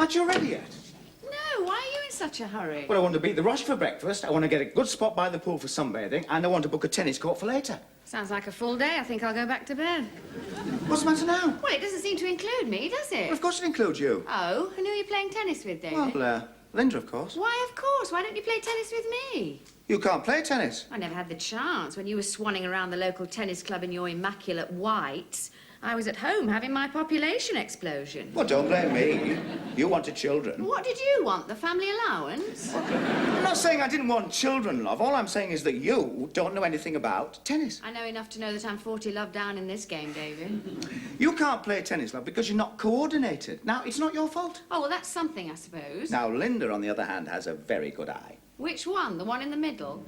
Aren't you ready yet? No, why are you in such a hurry? Well, I want to beat the rush for breakfast, I want to get a good spot by the pool for sunbathing, and I want to book a tennis court for later. Sounds like a full day. I think I'll go back to bed. What's the matter now? Well, it doesn't seem to include me, does it? Well, of course it includes you. Oh, and who are you playing tennis with, David? Well, Linda, of course. Why, of course? Why don't you play tennis with me? You can't play tennis. I never had the chance. When you were swanning around the local tennis club in your immaculate whites, I was at home having my population explosion. Well, don't blame me. You wanted children. What did you want, the family allowance? I'm not saying I didn't want children, love. All I'm saying is that you don't know anything about tennis. I know enough to know that I'm 40 love down in this game, David. You can't play tennis, love, because you're not coordinated. Now, it's not your fault. Oh, well, that's something, I suppose. Now, Linda, on the other hand, has a very good eye. Which one? The one in the middle?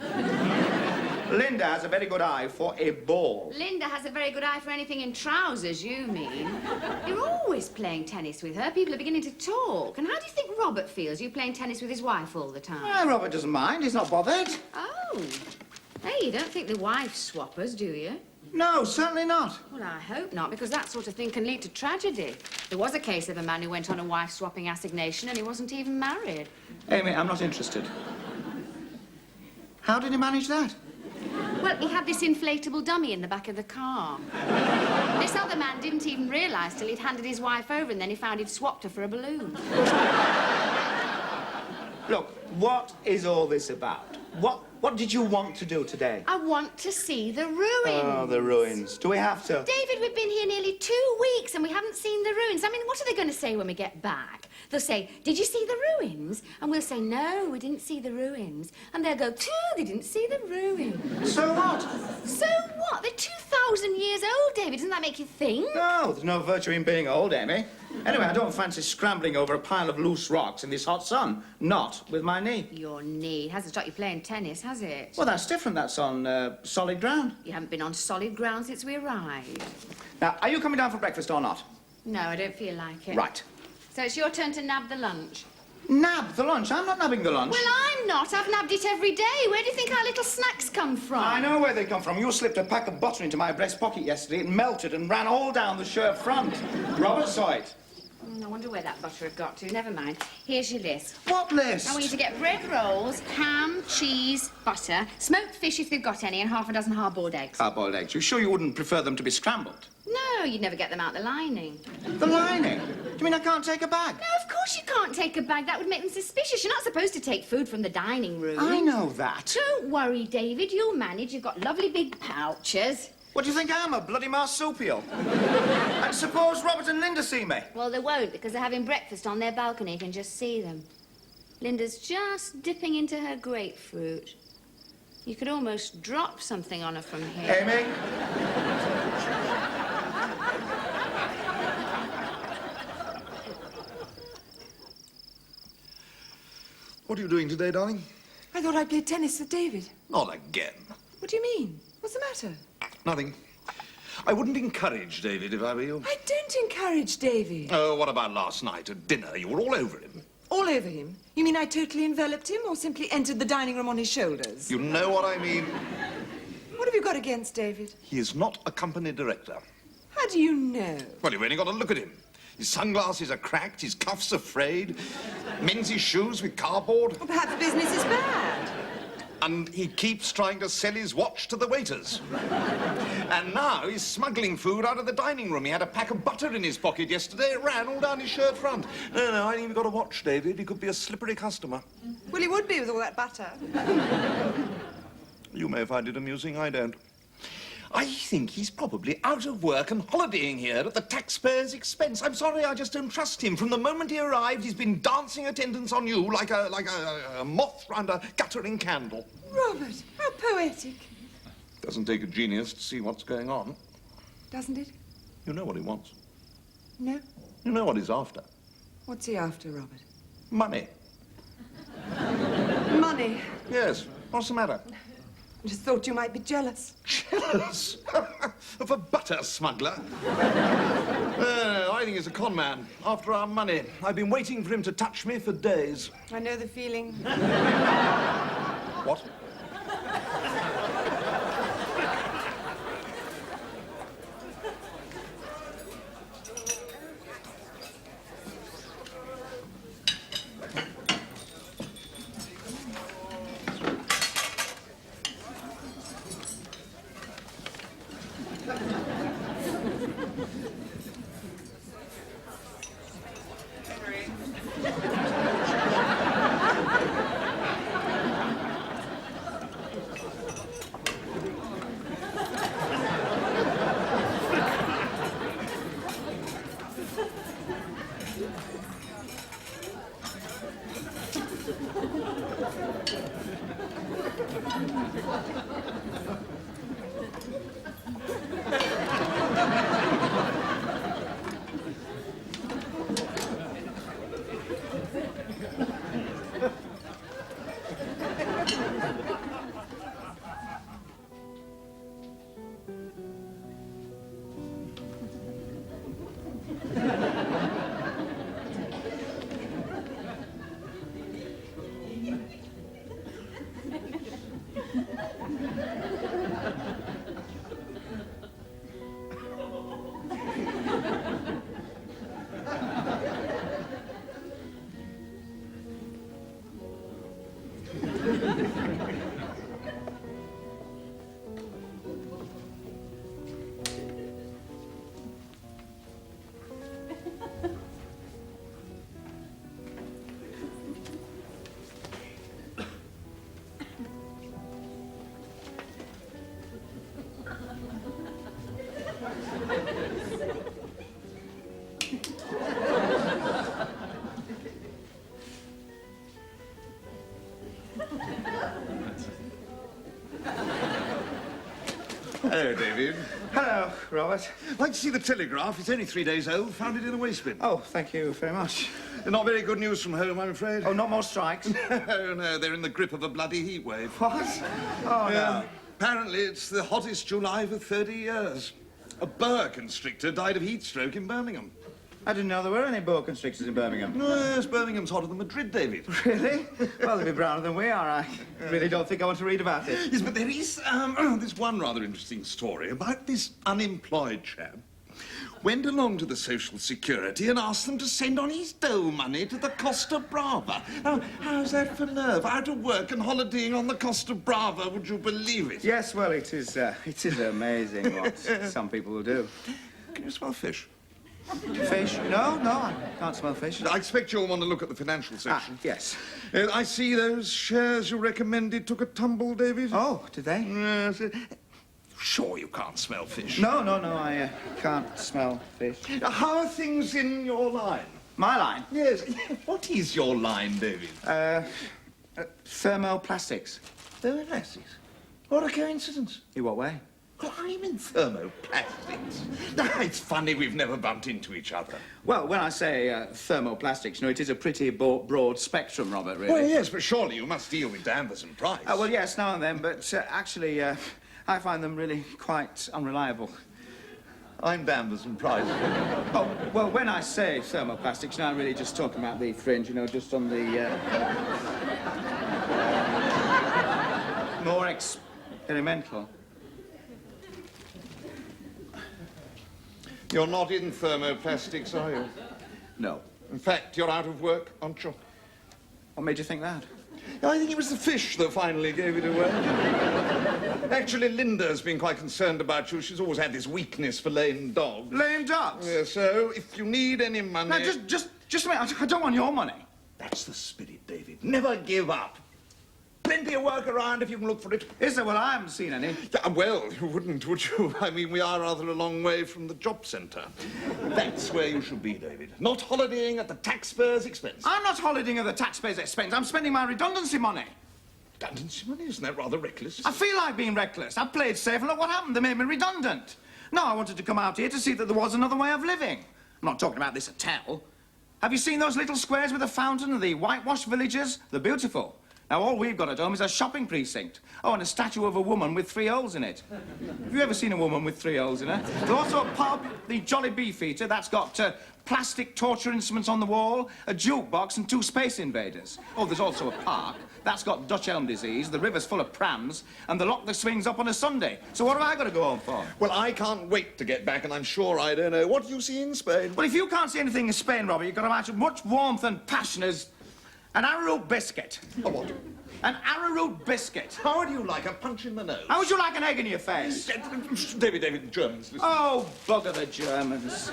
Linda has a very good eye for a ball. Linda has a very good eye for anything in trousers, you mean. You're always playing tennis with her. People are beginning to talk. And how do you think Robert feels, you playing tennis with his wife all the time? Well, Robert doesn't mind. He's not bothered. Oh. Hey, you don't think the wife swappers, do you? No, certainly not. Well, I hope not, because that sort of thing can lead to tragedy. There was a case of a man who went on a wife-swapping assignation and he wasn't even married. Amy, I'm not interested. How did he manage that? Well, he had this inflatable dummy in the back of the car. This other man didn't even realise till he'd handed his wife over, and then he found he'd swapped her for a balloon. Look, what is all this about? What did you want to do today? I want to see the ruins. Oh, the ruins. Do we have to? David, we've been here nearly 2 weeks and we haven't seen the ruins. I mean, what are they going to say when we get back? They'll say, did you see the ruins? And we'll say, no, we didn't see the ruins. And they'll go, they didn't see the ruins. So what? So what? They're 2,000 years old, David. Doesn't that make you think? No, there's no virtue in being old, Amy. Anyway, I don't fancy scrambling over a pile of loose rocks in this hot sun. Not with my knee. Your knee hasn't stopped you playing tennis, has it? Well, that's different. That's on solid ground. You haven't been on solid ground since we arrived. Now, are you coming down for breakfast or not? No, I don't feel like it. Right. So it's your turn to nab the lunch. Nab the lunch? I'm not nabbing the lunch. Well, I'm not. I've nabbed it every day. Where do you think our little snacks come from? I know where they come from. You slipped a pack of butter into my breast pocket yesterday. It melted and ran all down the shirt front. Robert saw it. I wonder where that butter had got to. Never mind. Here's your list. What list? I want you to get bread rolls, ham, cheese, butter, smoked fish if they've got any, and half a dozen hard-boiled eggs. Hard-boiled eggs. You sure you wouldn't prefer them to be scrambled? No, you'd never get them out the lining. The lining? Do you mean I can't take a bag? No, of course you can't take a bag. That would make them suspicious. You're not supposed to take food from the dining room. I know that. Don't worry, David. You'll manage. You've got lovely big pouches. What do you think I am, a bloody marsupial? And suppose Robert and Linda see me? Well, they won't, because they're having breakfast on their balcony. You can just see them. Linda's just dipping into her grapefruit. You could almost drop something on her from here. Amy? What are you doing today, darling? I thought I'd play tennis with David. Not again. What do you mean? What's the matter? Nothing. I wouldn't encourage David if I were you. I don't encourage David. Oh, what about last night at dinner? You were all over him. All over him? You mean I totally enveloped him or simply entered the dining room on his shoulders? You know what I mean? What have you got against David? He is not a company director. How do you know? Well, you've only got to look at him. His sunglasses are cracked, his cuffs are frayed, mends his shoes with cardboard. Well, perhaps business is bad. And he keeps trying to sell his watch to the waiters. And now he's smuggling food out of the dining room. He had a pack of butter in his pocket yesterday. It ran all down his shirt front. No, I ain't even got a watch, David. He could be a slippery customer. Well, he would be with all that butter. You may find it amusing, I don't. I think he's probably out of work and holidaying here at the taxpayers' expense. I'm sorry, I just don't trust him. From the moment he arrived, he's been dancing attendance on you like a moth round a guttering candle. Robert, how poetic. Doesn't take a genius to see what's going on. Doesn't it? You know what he wants. No? You know what he's after. What's he after, Robert? Money. Money. Yes. What's the matter? I just thought you might be jealous. Jealous? Of a butter smuggler? I think he's a con man. After our money. I've been waiting for him to touch me for days. I know the feeling. What? Hello, David. Hello, Robert. Like to see the telegraph. It's only 3 days old. Found it in the waste bin. Oh, thank you very much. Not very good news from home, I'm afraid. Oh, not more strikes? No, no, they're in the grip of a bloody heat wave. What? Oh, no. Apparently, it's the hottest July for 30 years. A boa constrictor died of heat stroke in Birmingham. I didn't know there were any boa constrictors in Birmingham. Yes, Birmingham's hotter than Madrid, David. Really? Well, they'll be browner than we are. I really don't think I want to read about it. Yes, but there is this one rather interesting story about this unemployed chap. Went along to the Social Security and asked them to send on his dole money to the Costa Brava. Now, how's that for nerve? Out of work and holidaying on the Costa Brava, would you believe it? Yes, well, it is amazing what some people will do. Can you smell fish? Fish? No, I can't smell fish. I expect you'll want to look at the financial Ah, section. yes. I see those shares you recommended took a tumble, David. Oh, did they? Yes. Sure you can't smell fish? No, I can't smell fish. How are things in your line? My line? Yes. What is your line, David? Thermoplastics. Thermoplastics. What a coincidence. In what way? Well, I'm in thermoplastics. Now, it's funny we've never bumped into each other. Well, when I say thermoplastics, it is a pretty broad spectrum, Robert, really. Well, yes, but surely you must deal with Danvers and Price. Well, yes, now and then, but actually, I find them really quite unreliable. I'm Danvers and Price. Oh, well, when I say thermoplastics, I'm really just talking about the fringe, just on the more experimental. You're not in thermoplastics, are you? No. In fact, you're out of work, aren't you? What made you think that? I think it was the fish that finally gave it away. Actually, Linda's been quite concerned about you. She's always had this weakness for lame dogs. Lame ducks? Yeah, so if you need any money... Now, just a minute. I don't want your money. That's the spirit, David. Never give up. Plenty of work around if you can look for it. Is there? Well, I haven't seen any. Yeah, well, you wouldn't, would you? I mean, we are rather a long way from the job centre. That's where you should be, David. Not holidaying at the taxpayers' expense. I'm not holidaying at the taxpayers' expense. I'm spending my redundancy money. Redundancy money? Isn't that rather reckless? I feel like being reckless. I played safe, and look what happened. They made me redundant. No, I wanted to come out here to see that there was another way of living. I'm not talking about this hotel. Have you seen those little squares with a fountain and the whitewashed villages? They're beautiful. Now, all we've got at home is a shopping precinct. Oh, and a statue of a woman with 3 holes in it. Have you ever seen a woman with 3 holes in her? There's also a pub, the Jolly Beefeater, that's got plastic torture instruments on the wall, a jukebox and 2 space invaders. Oh, there's also a park. That's got Dutch elm disease, the river's full of prams, and the lock that swings up on a Sunday. So what have I got to go home for? Well, I can't wait to get back, and I'm sure I don't know. What do you see in Spain? Well, if you can't see anything in Spain, Robert, you've got to match much warmth and passion as an arrowroot biscuit. A what? An arrowroot biscuit. How would you like a punch in the nose? How would you like an egg in your face? David, Germans, listen. Oh, bugger the Germans.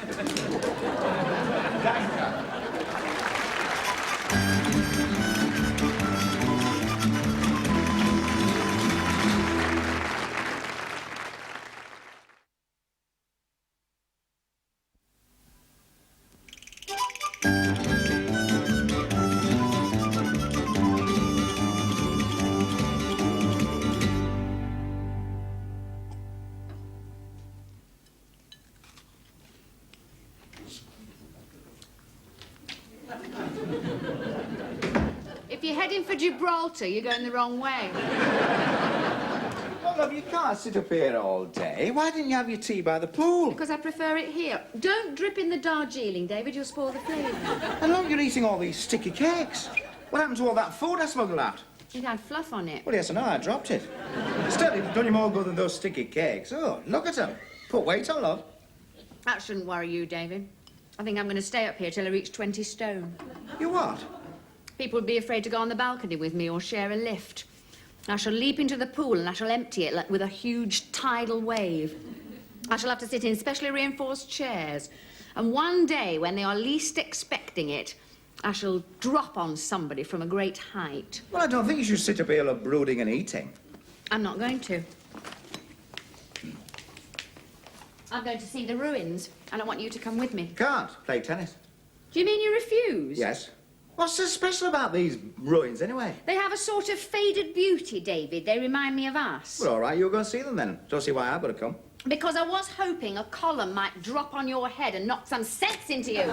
If you're heading for Gibraltar, you're going the wrong way. Well, love, you can't sit up here all day. Why didn't you have your tea by the pool? Because I prefer it here. Don't drip in the Darjeeling, David. You'll spoil the flavour. And look, you're eating all these sticky cakes. What happened to all that food I smuggled out? It had fluff on it. Well, yes, I know, I dropped it. Still, it's done you more good than those sticky cakes. Oh, look at them. Put weight on, love. That shouldn't worry you, David. I think I'm going to stay up here till I reach 20 stone. You what? People would be afraid to go on the balcony with me or share a lift. I shall leap into the pool and I shall empty it with a huge tidal wave. I shall have to sit in specially reinforced chairs. And one day, when they are least expecting it, I shall drop on somebody from a great height. Well, I don't think you should sit up here brooding and eating. I'm not going to. I'm going to see the ruins, and I want you to come with me. Can't play tennis. Do you mean you refuse? Yes. What's so special about these ruins, anyway? They have a sort of faded beauty, David. They remind me of us. Well, all right, you'll go and see them then. Don't see why I've got to come. Because I was hoping a column might drop on your head and knock some sense into you.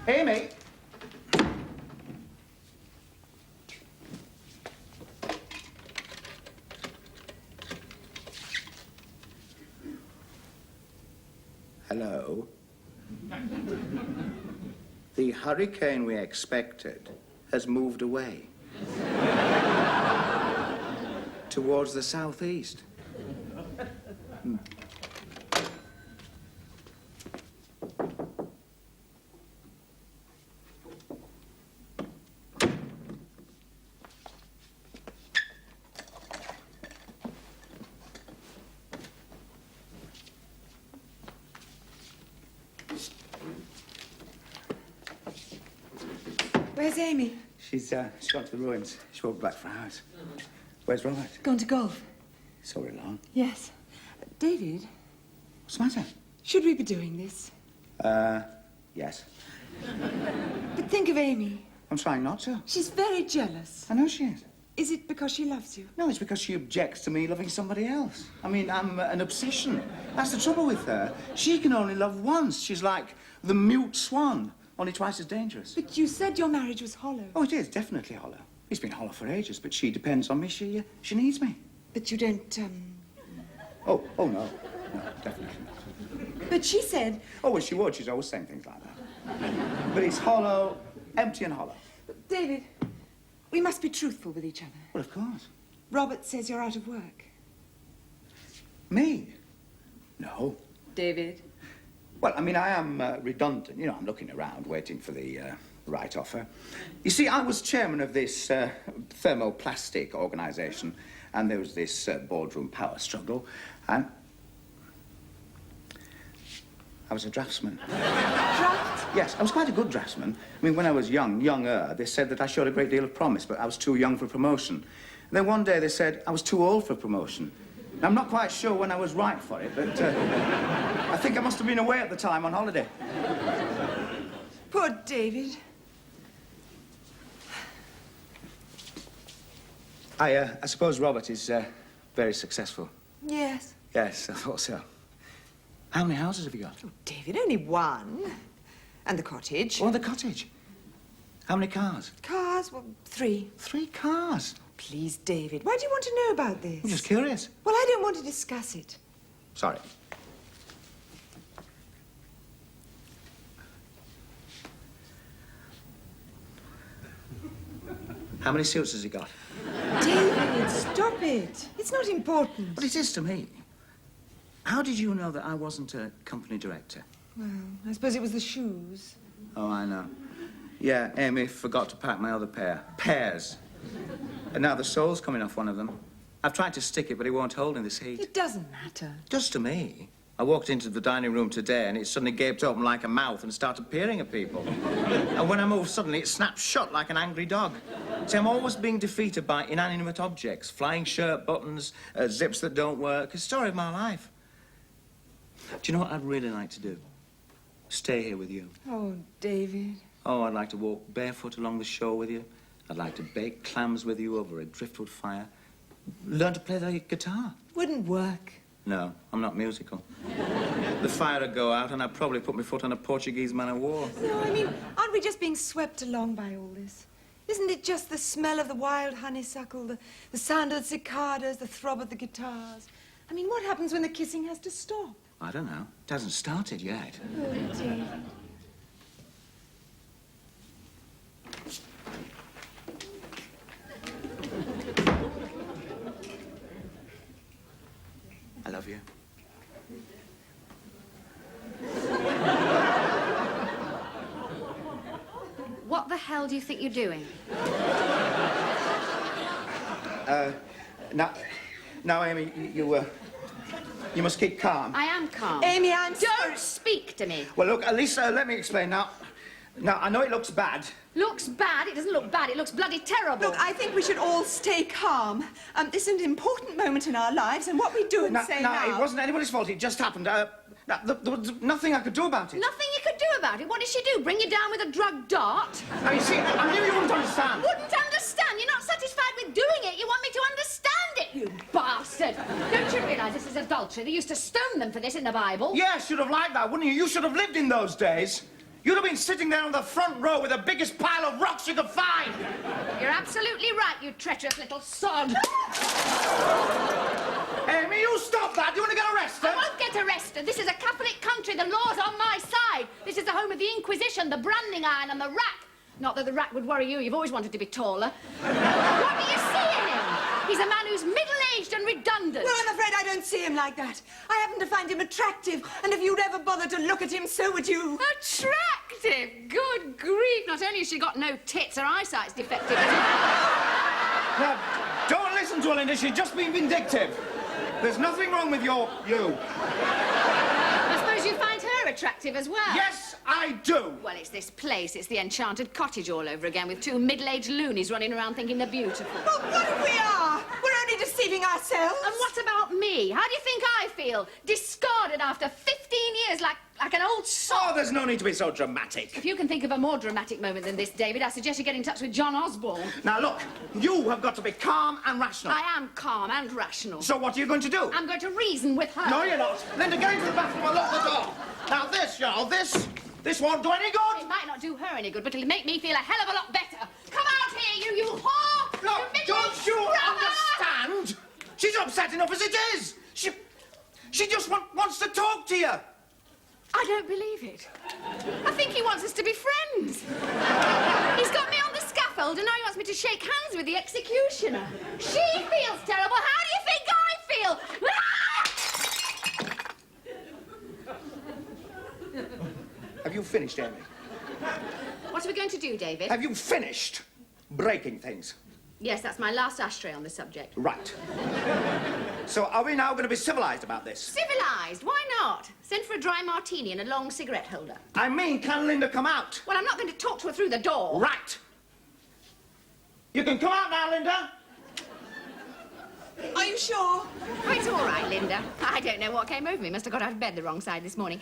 Amy! Hello? The hurricane we expected has moved away. Towards the southeast. Where's Amy? She's gone to the ruins. She won't be back for hours. Where's Robert? Gone to golf. So we're along. Yes. David, What's the matter? should we be doing this? Yes. But think of Amy. I'm trying not to. She's very jealous. I know she is. Is it because she loves you? No, it's because she objects to me loving somebody else. I mean, I'm an obsession. That's the trouble with her. She can only love once. She's like the mute swan, only twice as dangerous. But you said your marriage was hollow. Oh, it is definitely hollow. It's been hollow for ages, but she depends on me. She needs me. But you don't, Oh, no. No, definitely not. But she said... Oh, well, she would. She's always saying things like that. But it's hollow, empty and hollow. David, we must be truthful with each other. Well, of course. Robert says you're out of work. Me? No. David? Well, I mean, I am redundant. You know, I'm looking around, waiting for the right offer. You see, I was chairman of this thermoplastic organisation, and there was this boardroom power struggle, and I was a draftsman. Draft? Yes, I was quite a good draftsman. I mean, when I was younger, they said that I showed a great deal of promise, but I was too young for promotion. And then one day they said I was too old for promotion. Now, I'm not quite sure when I was right for it, but I think I must have been away at the time on holiday. Poor David. I suppose Robert is very successful. Yes. Yes, I thought so. How many houses have you got? Oh, David, only one. And the cottage. Oh, the cottage. How many cars? Cars, well, 3. 3 cars. Please, David, why do you want to know about this? I'm just curious. Well, I don't want to discuss it. Sorry. How many suits has he got? David, stop it. It's not important. But it is to me. How did you know that I wasn't a company director? Well, I suppose it was the shoes. Oh, I know. Yeah, Amy forgot to pack my other pair. Pairs. And now the sole's coming off one of them. I've tried to stick it, but it won't hold in this heat. It doesn't matter. Just to me. I walked into the dining room today and it suddenly gaped open like a mouth and started peering at people. And when I moved suddenly, it snapped shut like an angry dog. See, I'm always being defeated by inanimate objects. Flying shirt buttons, zips that don't work. It's the story of my life. Do you know what I'd really like to do? Stay here with you. Oh, David. Oh, I'd like to walk barefoot along the shore with you. I'd like to bake clams with you over a driftwood fire. Learn to play the guitar. Wouldn't work. No, I'm not musical. The fire would go out and I'd probably put my foot on a Portuguese man of war. No, I mean, aren't we just being swept along by all this? Isn't it just the smell of the wild honeysuckle, the sound of the cicadas, the throb of the guitars? I mean, what happens when the kissing has to stop? I don't know. It hasn't started yet. Oh, David. I love you. hell do you think you're doing? Now, Amy, you must keep calm. I am calm. Amy, I'm Don't sorry. speak to me. Well, look, at least let me explain now. Now, I know it looks bad. Looks bad? It doesn't look bad. It looks bloody terrible. Look, I think we should all stay calm. This is an important moment in our lives, and what we do and say now... it wasn't anybody's fault. It just happened. There was nothing I could do about it. Nothing you could do about it? What did she do? Bring you down with a drug dart? Now, you see, I knew you wouldn't understand. Wouldn't understand? You're not satisfied with doing it. You want me to understand it, you bastard. Don't you realise this is adultery? They used to stone them for this in the Bible. Yes, you'd have liked that, wouldn't you? You should have lived in those days. You'd have been sitting there on the front row with the biggest pile of rocks you could find. You're absolutely right, you treacherous little sod. Amy, you stop that. You want to get arrested? I won't get arrested. This is a Catholic country. The law's on my side. This is the home of the Inquisition, the branding iron and the rack. Not that the rack would worry you. You've always wanted to be taller. What do you see in him? He's a man who's middle-aged and redundant. No, I'm afraid I don't see him like that. I happen to find him attractive, and if you'd ever bother to look at him, so would you. Attractive? Good grief. Not only has she got no tits, her eyesight's defective. Now, don't listen to her, Linda. She's just been vindictive. There's nothing wrong with you. I suppose you find her attractive as well? Yes, I do. Well, it's this place. It's the enchanted cottage all over again with two middle-aged loonies running around thinking they're beautiful. But what if we are? We're only deceiving ourselves. And what about me? How do you think I feel? Discarded after 15 years like an old Oh, sock. there's no need to be so dramatic. If you can think of a more dramatic moment than this, David, I suggest you get in touch with John Osborne. Now, look, you have got to be calm and rational. I am calm and rational. So what are you going to do? I'm going to reason with her. No, you're not. Linda, get into the bathroom and lock the door. Now, this won't do any good. It might not do her any good, but it'll make me feel a hell of a lot better. Come out here, you whore! Look, You don't you scrubber! understand? She's upset enough as it is. She just wants to talk to you. I don't believe it. I think he wants us to be friends. He's got me on the scaffold, and now he wants me to shake hands with the executioner. She feels terrible. How do you think I feel? Have you finished, Amy? What are we going to do, David? Have you finished breaking things? Yes, that's my last ashtray on the subject. Right. So are we now going to be civilized about this? Civilised? Why not? Send for a dry martini and a long cigarette holder. I mean, can Linda come out? Well, I'm not going to talk to her through the door. Right. You can come out now, Linda. Are you sure? Oh, it's all right, Linda. I don't know what came over me. Must have got out of bed the wrong side this morning.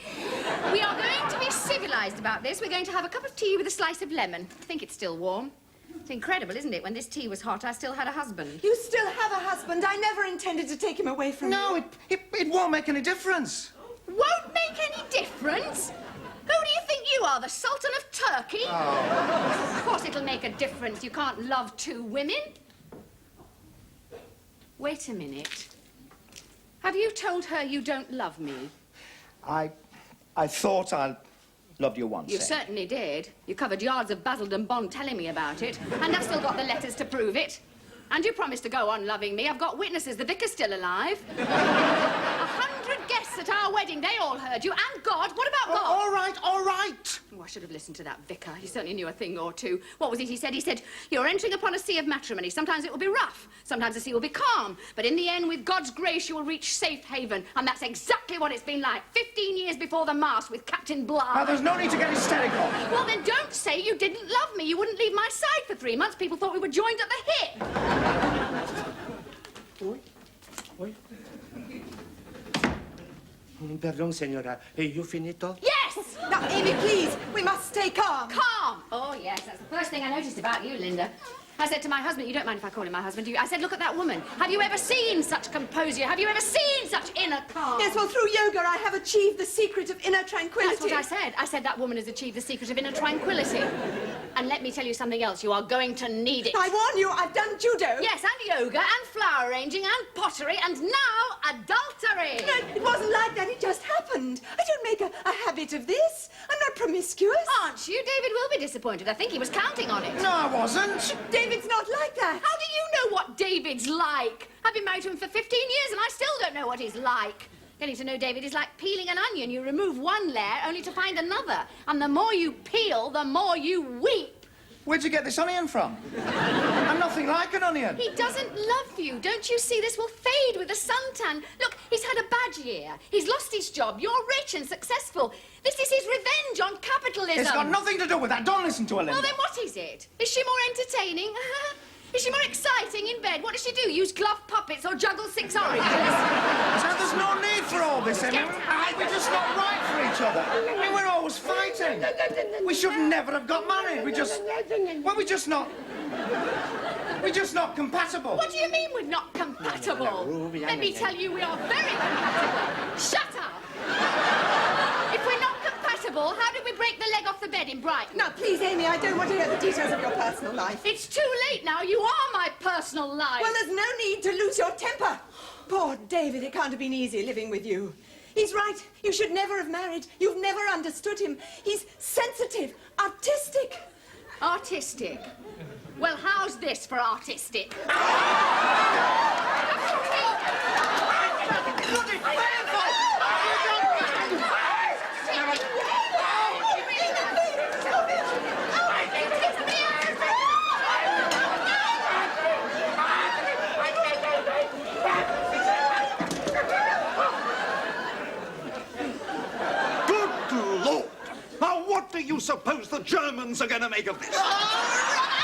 We are going to be civilised about this. We're going to have a cup of tea with a slice of lemon. I think it's still warm. It's incredible, isn't it? When this tea was hot, I still had a husband. You still have a husband. I never intended to take him away from you. No, it won't make any difference. Won't make any difference? Who do you think you are, the Sultan of Turkey? Oh. Of course it'll make a difference. You can't love two women. Wait a minute. Have you told her you don't love me? I thought I loved you once. You certainly did. You covered yards of Basildon Bond telling me about it, and I've still got the letters to prove it. And you promised to go on loving me. I've got witnesses. The vicar's still alive. 100 guests at our wedding. They all heard you. And God. What about God? All right, all right. Oh, I should have listened to that vicar. He certainly knew a thing or two. What was it he said? He said, you're entering upon a sea of matrimony. Sometimes it will be rough. Sometimes the sea will be calm. But in the end, with God's grace, you will reach safe haven. And that's exactly what it's been like. 15 years before the mast with Captain Bligh. Now, there's no need to get hysterical. Well, then don't say you didn't love me. You wouldn't leave my side for 3 months. People thought we were joined at the hip. Oi? Perdón, señora. You finito? Yes! Now, Amy, please, we must stay calm. Calm! Oh, yes, that's the first thing I noticed about you, Linda. I said to my husband, you don't mind if I call him my husband, do you? I said, look at that woman. Have you ever seen such composure? Have you ever seen such inner calm? Yes, well, through yoga, I have achieved the secret of inner tranquility. That's what I said. I said that woman has achieved the secret of inner tranquility. And let me tell you something else. You are going to need it. I warn you, I've done judo. Yes, and yoga, and flower arranging, and pottery, and now adultery. No, it wasn't like that. It just happened. I don't make a habit of this. I'm not promiscuous. Aren't you? David will be disappointed. I think he was counting on it. No, I wasn't. David's not like that. How do you know what David's like? I've been married to him for 15 years and I still don't know what he's like. Getting to know David is like peeling an onion. You remove one layer only to find another. And the more you peel, the more you weep. Where'd you get this onion from? I'm nothing like an onion. He doesn't love you. Don't you see this will fade with the suntan? Look, he's had a bad year. He's lost his job. You're rich and successful. This is his revenge on capitalism. It's got nothing to do with that. Don't listen to her, Linda. Well, then what is it? Is she more entertaining? Is she more exciting in bed? What does she do? Use glove puppets or juggle 6 oranges? So there's no need for all this, Emmy. We're just not right for each other. I mean, we're always fighting. We should never have got married. We're just not compatible. What do you mean we're not compatible? Let me tell you, we are very compatible. Shut up! If we're not compatible, how did we break the leg off the bed in Brighton? Now, please, Amy, I don't want to hear the details of your personal life. It's too late now. You are my personal life. Well, there's no need to lose your temper. Poor David, it can't have been easy living with you. He's right. You should never have married. You've never understood him. He's sensitive, artistic. Artistic? Well, how's this for artistic? Bloody painful! Good Lord! Now, what do you suppose the Germans are going to make of this? Oh,